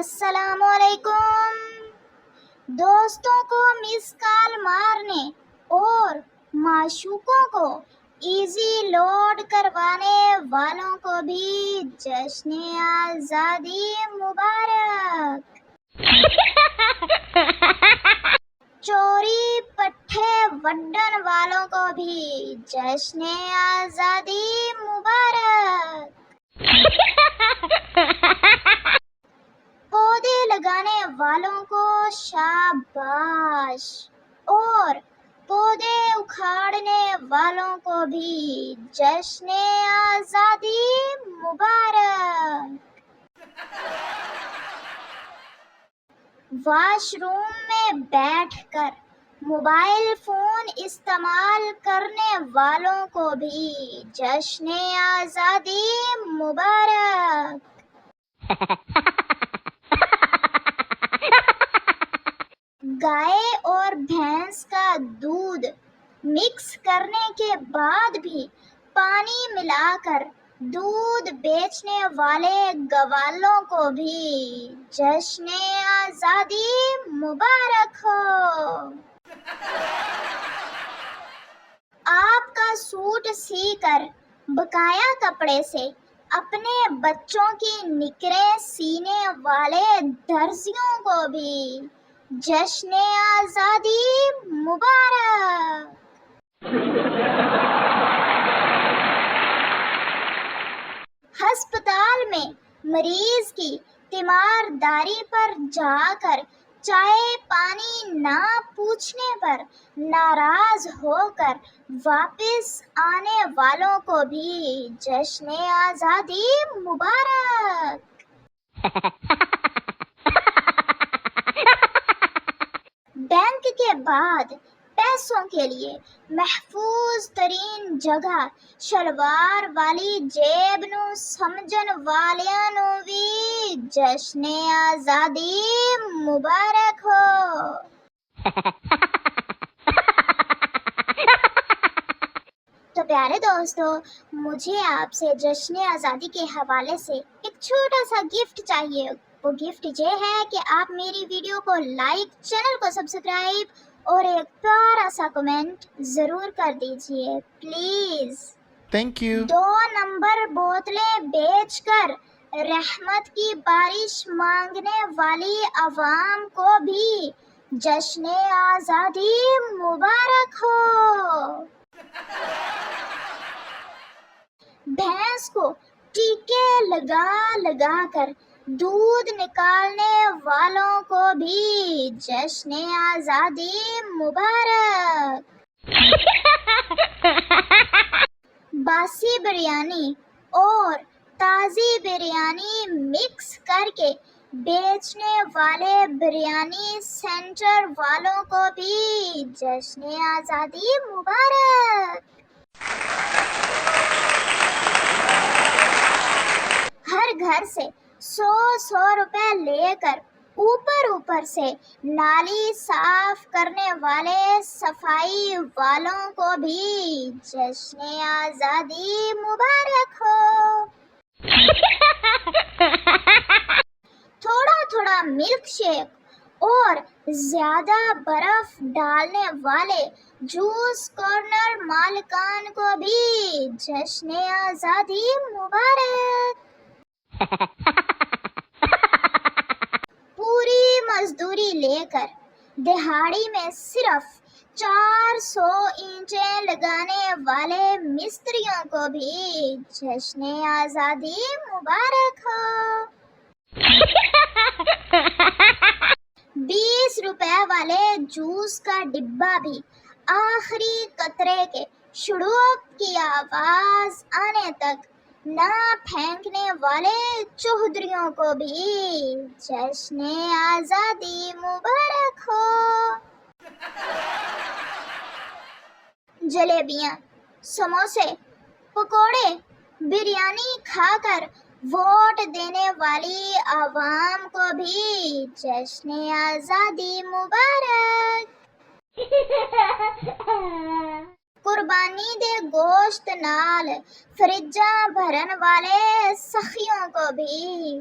السلام علیکم دوستوں کو مس کال مارنے اور معشوقوں کو ایزی لوڈ کروانے والوں کو بھی جشن آزادی مبارک۔ چوری پٹھے وڈن والوں کو بھی جشن آزادی مبارک۔ پودے لگانے والوں کو شاباش اور پودے اکھاڑنے والوں کو بھی جشن آزادی مبارک۔ واش روم میں بیٹھ کر موبائل فون استعمال کرنے والوں کو بھی جشن آزادی مبارک۔ گائے اور بھینس کا دودھ مکس کرنے کے بعد بھی پانی ملا کر دودھ بیچنے والے گوالوں کو بھی جشن آزادی مبارک ہو۔ آپ کا سوٹ سی کر بقایا کپڑے سے اپنے بچوں کی نکریں سینے والے درزیوں کو بھی جشن آزادی مبارک۔ ہسپتال میں مریض کی تیمارداری پر جا کر چائے پانی نہ پوچھنے پر ناراض ہو کر واپس آنے والوں کو بھی جشن آزادی مبارک۔ بینک کے بعد پیسوں کے لیے محفوظ ترین جگہ شلوار والی جیب نو سمجھن والیاں نو بھی جشن آزادی مبارک ہو۔ تو پیارے دوستو، مجھے آپ سے جشن آزادی کے حوالے سے ایک چھوٹا سا گفٹ چاہیے۔ وہ گفٹ یہ ہے کہ آپ میری ویڈیو کو لائک، چینل کو سبسکرائب اور ایک پیارا سا کمنٹ ضرور کر دیجئے پلیز۔ Thank you. 2 نمبر بوتلیں بیچ کر رحمت کی بارش مانگنے والی عوام کو بھی جشن آزادی مبارک ہو۔ بھینس کو ٹیکے لگا لگا کر دودھ نکالنے والوں کو بھی جشن آزادی مبارک۔ باسی بریانی اور تازی بریانی مکس کر کے بیچنے والے بریانی سینٹر والوں کو بھی جشن آزادی مبارک۔ ہر گھر سے 100 روپے لے کر اوپر سے نالی صاف کرنے والے صفائی والوں کو بھی جشن آزادی مبارک ہو۔ تھوڑا ملک شیک اور زیادہ برف ڈالنے والے جوس کارنر مالکان کو بھی جشن آزادی مبارک۔ پوری مزدوری لے کر دہاڑی میں صرف 400 اینٹیں لگانے والے مستریوں کو بھی جشن آزادی مبارک ہو۔ 20 روپے والے جوس کا ڈبہ بھی آخری قطرے کے شڑوپ کی آواز آنے تک نہ پھینکنے والے چوہدریوں کو بھی جشن آزادی مبارک ہو۔ جلیبیاں، سموسے، پکوڑے، بریانی کھا کر ووٹ دینے والی عوام کو بھی جشن آزادی مبارک۔ قربانی دے گوشت نال فریجاں بھرن والے سخیوں کو بھی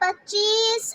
25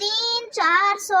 300-400